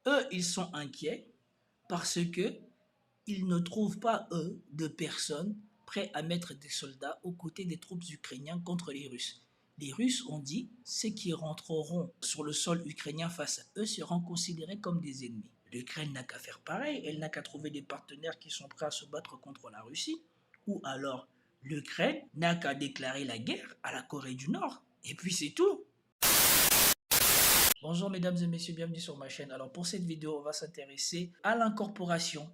Eux, ils sont inquiets parce que ils ne trouvent pas, eux, de personnes prêtes à mettre des soldats aux côtés des troupes ukrainiennes contre les Russes. Les Russes ont dit ceux qui rentreront sur le sol ukrainien face à eux seront considérés comme des ennemis. L'Ukraine n'a qu'à faire pareil, elle n'a qu'à trouver des partenaires qui sont prêts à se battre contre la Russie, ou alors l'Ukraine n'a qu'à déclarer la guerre à la Corée du Nord. Et puis c'est tout. Bonjour mesdames et messieurs, bienvenue sur ma chaîne. Alors pour cette vidéo, on va s'intéresser à l'incorporation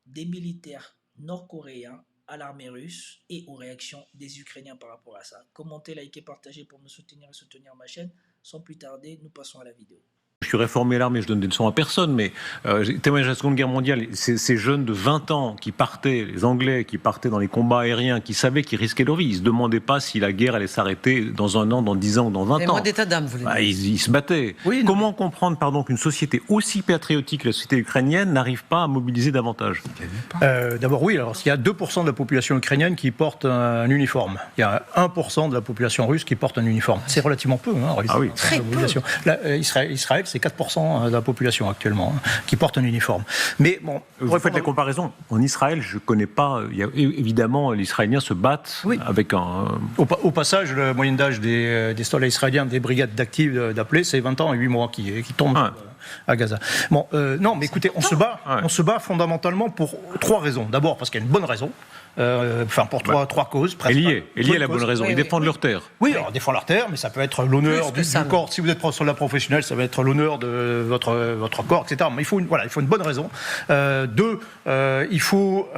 des militaires nord-coréens à l'armée russe et aux réactions des Ukrainiens par rapport à ça. Commentez, likez, partagez pour me soutenir et soutenir ma chaîne. Sans plus tarder, nous passons à la vidéo. Je suis réformé l'armée, je donne des leçons à personne, mais témoignage de la Seconde Guerre mondiale, ces jeunes de 20 ans qui partaient, les Anglais qui partaient dans les combats aériens, qui savaient qu'ils risquaient leur vie, ils ne se demandaient pas si la guerre allait s'arrêter dans un an, dans 10 ans ou dans 20 ans. Moins d'état d'âme, vous voulez dire. Ils se battaient. Oui, comment comprendre qu'une société aussi patriotique que la société ukrainienne n'arrive pas à mobiliser davantage? D'abord oui, alors il y a 2% de la population ukrainienne qui porte un uniforme. Il y a 1% de la population russe qui porte un uniforme. C'est relativement peu. Ah oui. Très peu. Là, Israël, c'est 4% de la population actuellement qui porte un uniforme. Mais bon, vous faites la comparaison. En Israël, je ne connais pas. Évidemment, les Israéliens se battent avec un. Au passage, le moyen d'âge des soldats israéliens, des brigades d'actifs d'appelés, c'est 20 ans et 8 mois qui tombent à Gaza. Bon, non, mais écoutez, on se bat fondamentalement pour 3 raisons. D'abord, parce qu'il y a une bonne raison. Pour trois causes. Et lié à la bonne raison. Ils défendent leur terre. Oui, alors défendent leur terre, mais ça peut être l'honneur du corps. Si vous êtes soldat professionnel, ça va être l'honneur de votre corps, etc. Mais il faut une bonne raison. 2, il faut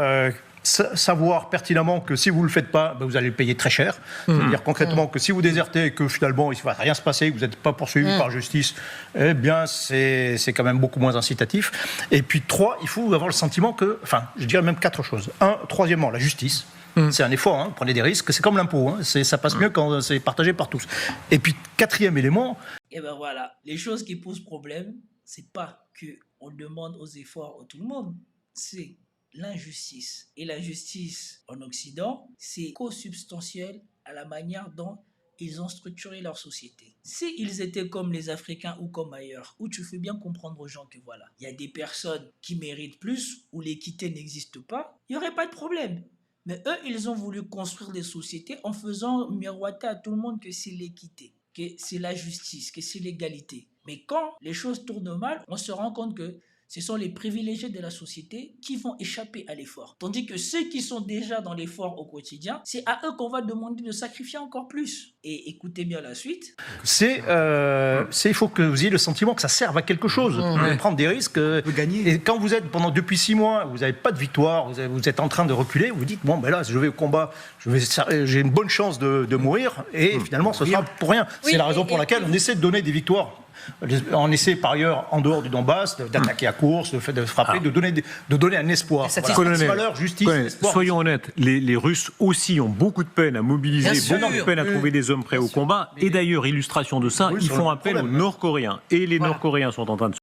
savoir pertinemment que si vous ne le faites pas, vous allez le payer très cher. C'est-à-dire concrètement que si vous désertez et que finalement il ne va rien se passer, que vous n'êtes pas poursuivi par justice, eh bien c'est quand même beaucoup moins incitatif. Et puis 3, il faut avoir le sentiment que, je dirais même 4 choses. Troisièmement, la justice. C'est un effort, prenez des risques, c'est comme l'impôt, ça passe mieux quand c'est partagé par tous. Et puis 4e élément... Et ben voilà, les choses qui posent problème, c'est pas qu'on demande aux efforts à tout le monde, c'est l'injustice. Et la justice en Occident, c'est co-substantiel à la manière dont ils ont structuré leur société. S'ils étaient comme les Africains ou comme ailleurs, où tu fais bien comprendre aux gens que voilà, il y a des personnes qui méritent plus, où l'équité n'existe pas, il n'y aurait pas de problème. Mais eux, ils ont voulu construire des sociétés en faisant miroiter à tout le monde que c'est l'équité, que c'est la justice, que c'est l'égalité. Mais quand les choses tournent mal, on se rend compte que ce sont les privilégiés de la société qui vont échapper à l'effort. Tandis que ceux qui sont déjà dans l'effort au quotidien, c'est à eux qu'on va demander de sacrifier encore plus. Et écoutez bien la suite. Il faut que vous ayez le sentiment que ça serve à quelque chose. Prendre des risques. Gagner. Et quand vous êtes depuis 6 mois, vous n'avez pas de victoire, vous êtes en train de reculer, vous dites, bon, ben là, je vais au combat, j'ai une bonne chance de mourir, et finalement, ce sera pour rien. C'est la raison pour laquelle on essaie de donner des victoires. On essaie par ailleurs, en dehors du Donbass, d'attaquer à course, de frapper, de donner un espoir. Valeur, justice, espoir. Soyons honnêtes, les Russes aussi ont beaucoup de peine à mobiliser, beaucoup de peine à trouver des hommes prêts au combat. Et d'ailleurs, illustration de ça, ils font appel aux Nord-Coréens. Et les Nord-Coréens sont en train de...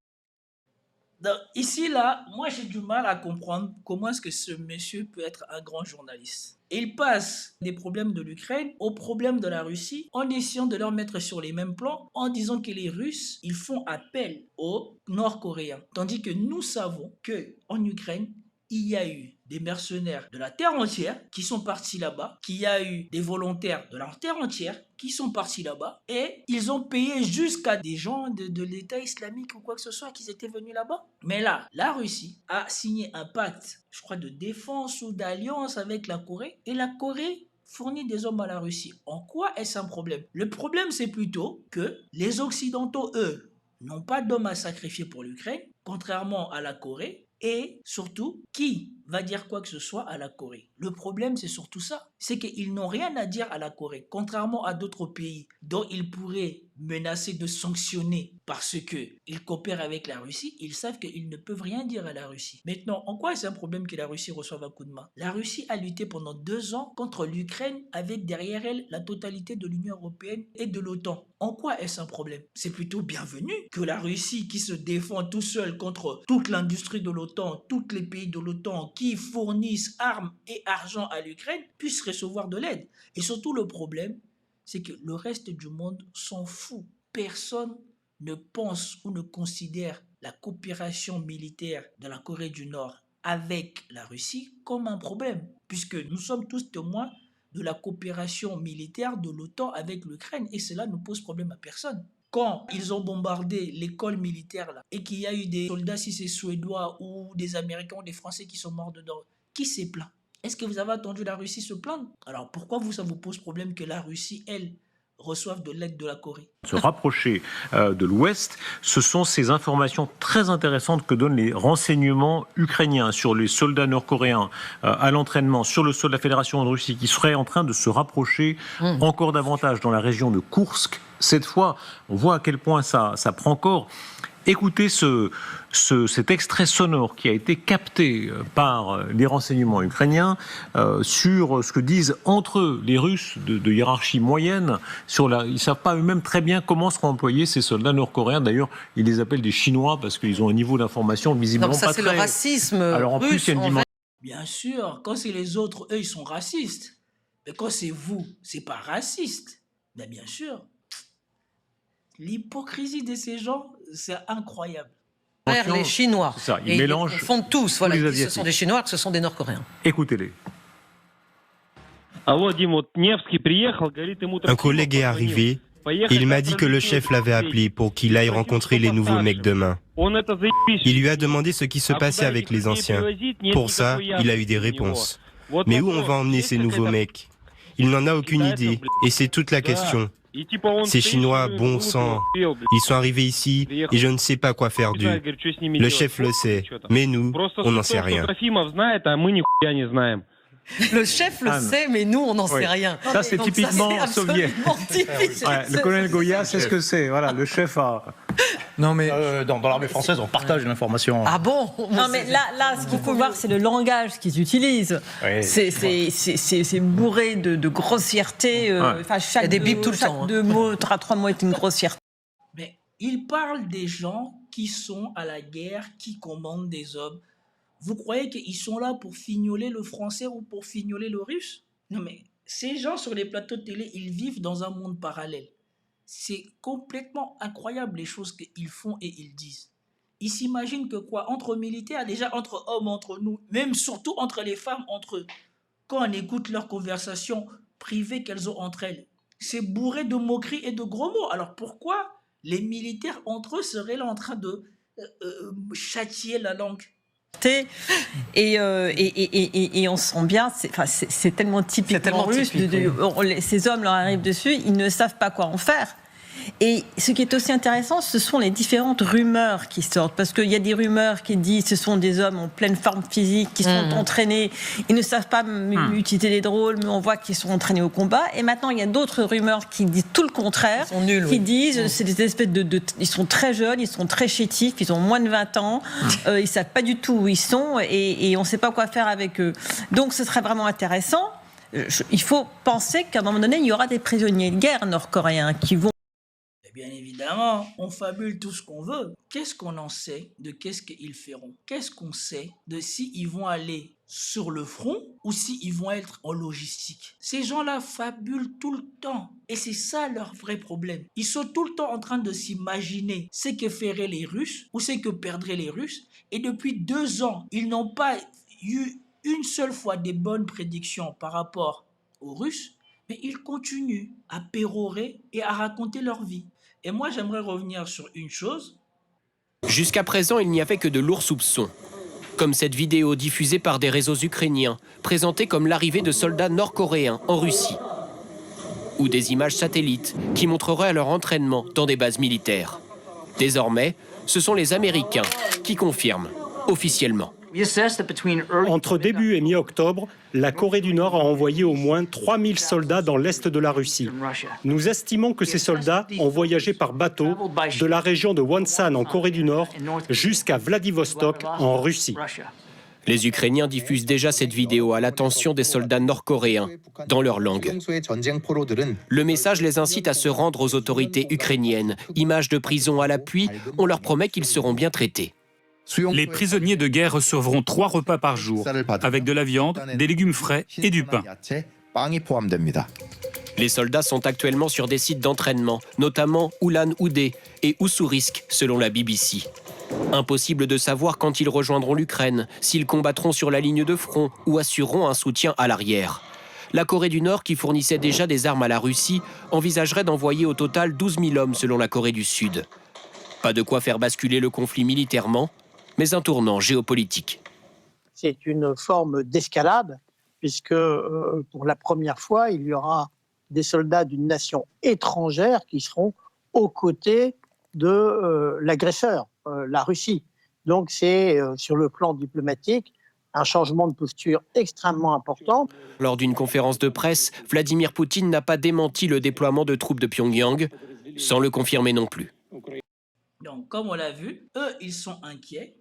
Donc, ici, là, moi j'ai du mal à comprendre comment est-ce que ce monsieur peut être un grand journaliste. Il passe des problèmes de l'Ukraine aux problèmes de la Russie en essayant de leur mettre sur les mêmes plans, en disant que les Russes, ils font appel aux Nord-Coréens. Tandis que nous savons qu'en Ukraine, il y a eu des mercenaires de la terre entière qui sont partis là-bas, qu'il y a eu des volontaires de la terre entière qui sont partis là-bas, et ils ont payé jusqu'à des gens de l'État islamique ou quoi que ce soit qui étaient venus là-bas. Mais là, la Russie a signé un pacte, je crois, de défense ou d'alliance avec la Corée, et la Corée fournit des hommes à la Russie. En quoi est-ce un problème? Le problème, c'est plutôt que les Occidentaux, eux, n'ont pas d'hommes à sacrifier pour l'Ukraine, contrairement à la Corée, et surtout, qui va dire quoi que ce soit à la Corée? Le problème, c'est surtout ça. C'est qu'ils n'ont rien à dire à la Corée, contrairement à d'autres pays dont ils pourraient menacer de sanctionner parce qu'ils coopèrent avec la Russie. Ils savent qu'ils ne peuvent rien dire à la Russie. Maintenant, en quoi est-ce un problème que la Russie reçoive un coup de main? La Russie a lutté pendant 2 ans contre l'Ukraine avec derrière elle la totalité de l'Union européenne et de l'OTAN. En quoi est-ce un problème? C'est plutôt bienvenu que la Russie, qui se défend tout seul contre toute l'industrie de l'OTAN, tous les pays de l'OTAN qui fournissent armes et argent à l'Ukraine, puisse recevoir de l'aide. Et surtout, le problème, c'est que le reste du monde s'en fout. Personne ne pense ou ne considère la coopération militaire de la Corée du Nord avec la Russie comme un problème, puisque nous sommes tous témoins de la coopération militaire de l'OTAN avec l'Ukraine, et cela ne pose problème à personne. Quand ils ont bombardé l'école militaire là, et qu'il y a eu des soldats, si c'est suédois ou des Américains ou des Français qui sont morts dedans, qui s'est plaint? Est-ce que vous avez entendu la Russie se plaindre? Alors pourquoi ça vous pose problème que la Russie, elle, reçoivent de l'aide de la Corée? Se rapprocher de l'Ouest, ce sont ces informations très intéressantes que donnent les renseignements ukrainiens sur les soldats nord-coréens à l'entraînement, sur le sol de la Fédération de Russie, qui serait en train de se rapprocher encore davantage dans la région de Koursk. Cette fois, on voit à quel point ça prend corps. Écoutez cet extrait sonore qui a été capté par les renseignements ukrainiens sur ce que disent entre eux les Russes de hiérarchie moyenne. Ils ne savent pas eux-mêmes très bien comment seront employés ces soldats nord-coréens. D'ailleurs, ils les appellent des Chinois parce qu'ils ont un niveau d'information visiblement pas très... Donc ça, c'est le racisme. Alors en plus, il y a une dimension... Bien sûr, quand c'est les autres, eux, ils sont racistes. Mais quand c'est vous, c'est pas raciste. Mais bien sûr. L'hypocrisie de ces gens, c'est incroyable. Les Chinois. C'est ça, ils mélangent. Ils confondent tous. Voilà, ils disent que ce sont des Chinois, que ce sont des Nord-Coréens. Écoutez-les. Un collègue est arrivé. Il m'a dit que le chef l'avait appelé pour qu'il aille rencontrer les nouveaux mecs demain. Il lui a demandé ce qui se passait avec les anciens. Pour ça, il a eu des réponses. Mais où on va emmener ces nouveaux mecs? Il n'en a aucune idée. Et c'est toute la question. Ces Chinois, bon sang, ils sont arrivés ici et je ne sais pas quoi faire d'eux. Le chef le sait, mais nous, on n'en sait rien. Le chef le sait, mais nous, on n'en sait rien. Ça, c'est typiquement soviétique. Le colonel Goya, c'est ce que c'est. Voilà, le chef a... Non, mais dans l'armée française, on partage l'information. Ah bon? Non, mais là, ce qu'il faut voir, c'est le langage qu'ils utilisent. Oui. C'est bourré de grossièreté. Chaque des bips tout le temps. Deux mots, trois mots est une grossièreté. Mais il parle des gens qui sont à la guerre, qui commandent des hommes. Vous croyez qu'ils sont là pour fignoler le français ou pour fignoler le russe? Non, mais ces gens sur les plateaux de télé, ils vivent dans un monde parallèle. C'est complètement incroyable les choses qu'ils font et ils disent. Ils s'imaginent que quoi? Entre militaires, déjà entre hommes, entre nous, même surtout entre les femmes, entre eux. Quand on écoute leurs conversations privées qu'elles ont entre elles, c'est bourré de moqueries et de gros mots. Alors pourquoi les militaires entre eux seraient là en train de châtier la langue? Et on sent bien, c'est tellement typiquement russe. Ces hommes leur arrivent dessus, ils ne savent pas quoi en faire. Et ce qui est aussi intéressant, ce sont les différentes rumeurs qui sortent. Parce qu'il y a des rumeurs qui disent que ce sont des hommes en pleine forme physique, qui sont entraînés. Ils ne savent pas utiliser les drôles, mais on voit qu'ils sont entraînés au combat. Et maintenant, il y a d'autres rumeurs qui disent tout le contraire. Ils sont nuls, qui disent c'est des espèces ils sont très jeunes, ils sont très chétifs, ils ont moins de 20 ans. Ils ne savent pas du tout où ils sont et on ne sait pas quoi faire avec eux. Donc, ce serait vraiment intéressant. Il faut penser qu'à un moment donné, il y aura des prisonniers de guerre nord-coréens qui vont... Bien évidemment, on fabule tout ce qu'on veut. Qu'est-ce qu'on en sait de qu'est-ce qu'ils feront? Qu'est-ce qu'on sait de s'ils vont aller sur le front ou s'ils vont être en logistique? Ces gens-là fabulent tout le temps. Et c'est ça leur vrai problème. Ils sont tout le temps en train de s'imaginer ce que feraient les Russes ou ce que perdraient les Russes. Et depuis 2 ans, ils n'ont pas eu une seule fois des bonnes prédictions par rapport aux Russes. Mais ils continuent à pérorer et à raconter leur vie. Et moi, j'aimerais revenir sur une chose. Jusqu'à présent, il n'y avait que de lourds soupçons. Comme cette vidéo diffusée par des réseaux ukrainiens, présentée comme l'arrivée de soldats nord-coréens en Russie. Ou des images satellites qui montreraient leur entraînement dans des bases militaires. Désormais, ce sont les Américains qui confirment officiellement. Entre début et mi-octobre, la Corée du Nord a envoyé au moins 3000 soldats dans l'est de la Russie. Nous estimons que ces soldats ont voyagé par bateau de la région de Wonsan en Corée du Nord jusqu'à Vladivostok en Russie. Les Ukrainiens diffusent déjà cette vidéo à l'attention des soldats nord-coréens dans leur langue. Le message les incite à se rendre aux autorités ukrainiennes. Images de prison à l'appui, on leur promet qu'ils seront bien traités. Les prisonniers de guerre recevront 3 repas par jour, avec de la viande, des légumes frais et du pain. Les soldats sont actuellement sur des sites d'entraînement, notamment Ulan-Ude et Ussurisk, selon la BBC. Impossible de savoir quand ils rejoindront l'Ukraine, s'ils combattront sur la ligne de front ou assureront un soutien à l'arrière. La Corée du Nord, qui fournissait déjà des armes à la Russie, envisagerait d'envoyer au total 12 000 hommes selon la Corée du Sud. Pas de quoi faire basculer le conflit militairement, mais un tournant géopolitique. C'est une forme d'escalade, puisque pour la première fois, il y aura des soldats d'une nation étrangère qui seront aux côtés de l'agresseur, la Russie. Donc c'est, sur le plan diplomatique, un changement de posture extrêmement important. Lors d'une conférence de presse, Vladimir Poutine n'a pas démenti le déploiement de troupes de Pyongyang, sans le confirmer non plus. Donc, comme on l'a vu, eux, ils sont inquiets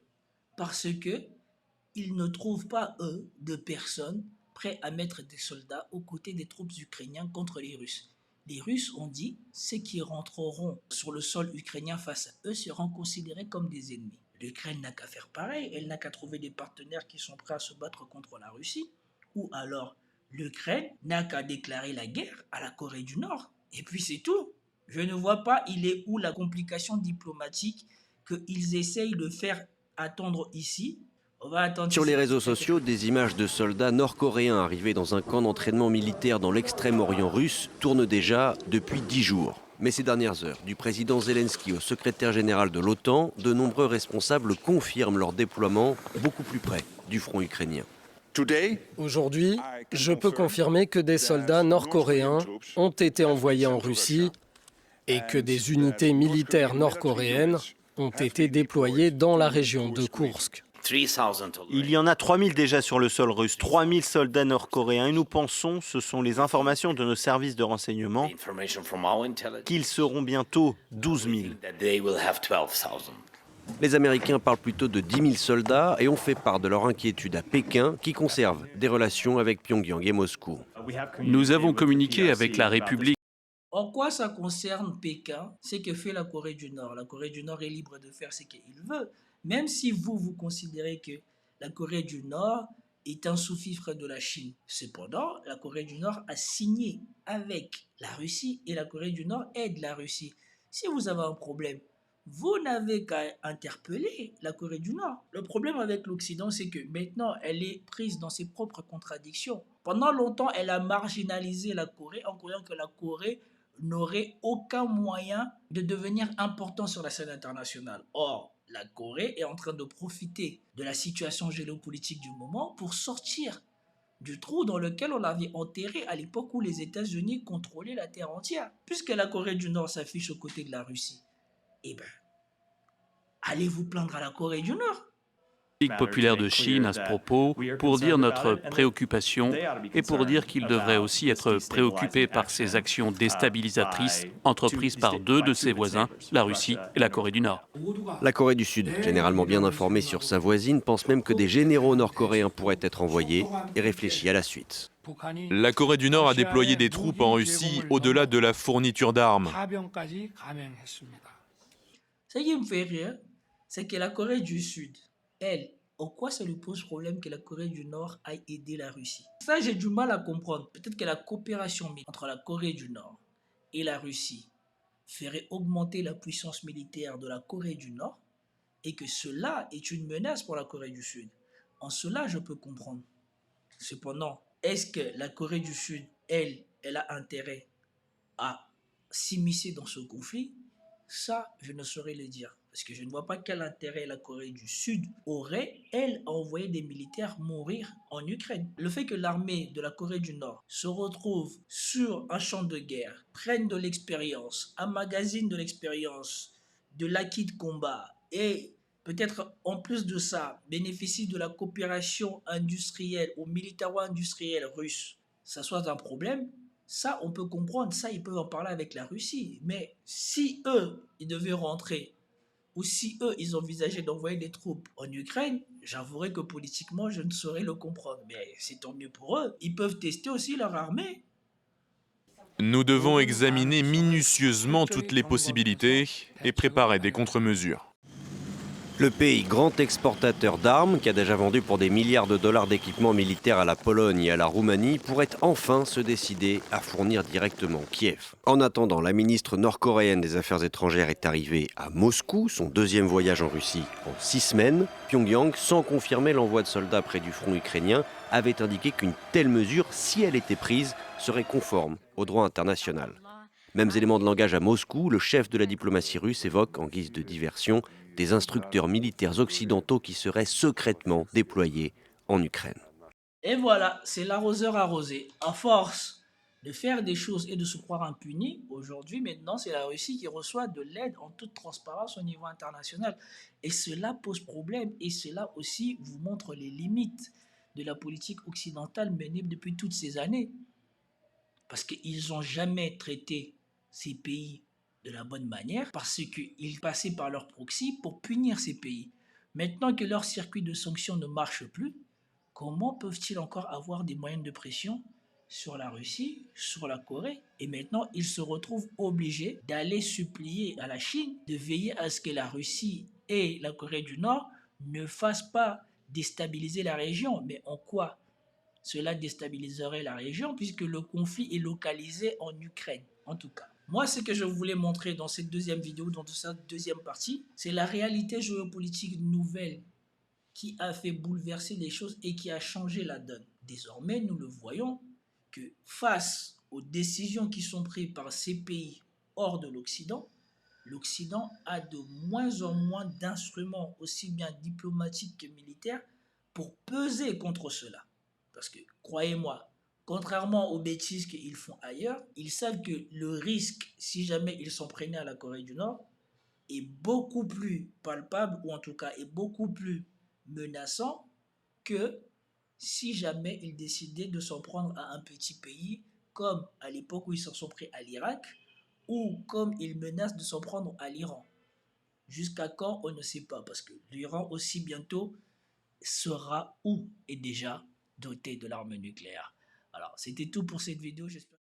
parce qu'ils ne trouvent pas, eux, de personnes prêtes à mettre des soldats aux côtés des troupes ukrainiennes contre les Russes. Les Russes ont dit ceux qui rentreront sur le sol ukrainien face à eux seront considérés comme des ennemis. L'Ukraine n'a qu'à faire pareil, elle n'a qu'à trouver des partenaires qui sont prêts à se battre contre la Russie. Ou alors, l'Ukraine n'a qu'à déclarer la guerre à la Corée du Nord. Et puis c'est tout. Je ne vois pas, il est où la complication diplomatique qu'ils essayent de faire attendre ici. On va attendre. Sur les réseaux sociaux, des images de soldats nord-coréens arrivés dans un camp d'entraînement militaire dans l'extrême-orient russe tournent déjà depuis 10 jours. Mais ces dernières heures, du président Zelensky au secrétaire général de l'OTAN, de nombreux responsables confirment leur déploiement beaucoup plus près du front ukrainien. Aujourd'hui, je peux confirmer que des soldats nord-coréens ont été envoyés en Russie et que des unités militaires nord-coréennes ont été déployées dans la région de Koursk. Il y en a 3000 déjà sur le sol russe, 3000 soldats nord-coréens et nous pensons, ce sont les informations de nos services de renseignement, qu'ils seront bientôt 12 000. Les Américains parlent plutôt de 10 000 soldats et ont fait part de leur inquiétude à Pékin qui conserve des relations avec Pyongyang et Moscou. Nous avons communiqué avec la République. En quoi ça concerne Pékin, c'est que fait la Corée du Nord. La Corée du Nord est libre de faire ce qu'il veut. Même si vous considérez que la Corée du Nord est un sous-fifre de la Chine. Cependant, la Corée du Nord a signé avec la Russie et la Corée du Nord aide la Russie. Si vous avez un problème, vous n'avez qu'à interpeller la Corée du Nord. Le problème avec l'Occident, c'est que maintenant, elle est prise dans ses propres contradictions. Pendant longtemps, elle a marginalisé la Corée en croyant que la Corée n'aurait aucun moyen de devenir important sur la scène internationale. Or, la Corée est en train de profiter de la situation géopolitique du moment pour sortir du trou dans lequel on l'avait enterré à l'époque où les États-Unis contrôlaient la terre entière. Puisque la Corée du Nord s'affiche aux côtés de la Russie, eh bien, allez vous plaindre à la Corée du Nord. Populaire de Chine à ce propos pour dire notre préoccupation et pour dire qu'il devrait aussi être préoccupé par ces actions déstabilisatrices entreprises par deux de ses voisins, la Russie et la Corée du Nord. La Corée du Sud, généralement bien informée sur sa voisine, pense même que des généraux nord-coréens pourraient être envoyés et réfléchit à la suite. La Corée du Nord a déployé des troupes en Russie au-delà de la fourniture d'armes. Ce qui me fait rire, c'est que la Corée du Sud, elle, en quoi ça lui pose problème que la Corée du Nord aille aider la Russie? Ça, j'ai du mal à comprendre. Peut-être que la coopération entre la Corée du Nord et la Russie ferait augmenter la puissance militaire de la Corée du Nord et que cela est une menace pour la Corée du Sud. En cela, je peux comprendre. Cependant, est-ce que la Corée du Sud, elle a intérêt à s'immiscer dans ce conflit? Ça, je ne saurais le dire. Parce que je ne vois pas quel intérêt la Corée du Sud aurait, elle, à envoyer des militaires mourir en Ukraine. Le fait que l'armée de la Corée du Nord se retrouve sur un champ de guerre, prenne de l'expérience, emmagasine de l'expérience, de l'acquis de combat et peut-être en plus de ça, bénéficie de la coopération industrielle ou militaro-industrielle russe, ça soit un problème. Ça, on peut comprendre, ça, ils peuvent en parler avec la Russie. Mais si eux, ils devaient rentrer, ou si eux, ils envisageaient d'envoyer des troupes en Ukraine, j'avouerais que politiquement, je ne saurais le comprendre. Mais c'est tant mieux pour eux. Ils peuvent tester aussi leur armée. Nous devons examiner minutieusement toutes les possibilités et préparer des contre-mesures. Le pays, grand exportateur d'armes, qui a déjà vendu pour des milliards de dollars d'équipements militaires à la Pologne et à la Roumanie, pourrait enfin se décider à fournir directement Kiev. En attendant, la ministre nord-coréenne des Affaires étrangères est arrivée à Moscou, son deuxième voyage en Russie en 6 semaines. Pyongyang, sans confirmer l'envoi de soldats près du front ukrainien, avait indiqué qu'une telle mesure, si elle était prise, serait conforme au droit international. Mêmes éléments de langage à Moscou, le chef de la diplomatie russe évoque, en guise de diversion, des instructeurs militaires occidentaux qui seraient secrètement déployés en Ukraine. Et voilà, c'est l'arroseur arrosé. À force de faire des choses et de se croire impuni, aujourd'hui, maintenant, c'est la Russie qui reçoit de l'aide en toute transparence au niveau international. Et cela pose problème, et cela aussi vous montre les limites de la politique occidentale menée depuis toutes ces années. Parce qu'ils n'ont jamais traité ces pays de la bonne manière, parce qu'ils passaient par leur proxy pour punir ces pays. Maintenant que leur circuit de sanctions ne marche plus, comment peuvent-ils encore avoir des moyens de pression sur la Russie, sur la Corée? Et maintenant, ils se retrouvent obligés d'aller supplier à la Chine de veiller à ce que la Russie et la Corée du Nord ne fassent pas déstabiliser la région. Mais en quoi cela déstabiliserait la région, puisque le conflit est localisé en Ukraine, en tout cas. Moi, ce que je voulais montrer dans cette deuxième vidéo, dans cette deuxième partie, c'est la réalité géopolitique nouvelle qui a fait bouleverser les choses et qui a changé la donne. Désormais, nous le voyons que face aux décisions qui sont prises par ces pays hors de l'Occident, l'Occident a de moins en moins d'instruments, aussi bien diplomatiques que militaires, pour peser contre cela. Parce que, croyez-moi, contrairement aux bêtises qu'ils font ailleurs, ils savent que le risque, si jamais ils s'en prenaient à la Corée du Nord, est beaucoup plus palpable, ou en tout cas est beaucoup plus menaçant que si jamais ils décidaient de s'en prendre à un petit pays, comme à l'époque où ils s'en sont pris à l'Irak, ou comme ils menacent de s'en prendre à l'Iran. Jusqu'à quand, on ne sait pas, parce que l'Iran aussi bientôt sera ou est déjà doté de l'arme nucléaire. Alors, c'était tout pour cette vidéo. J'espère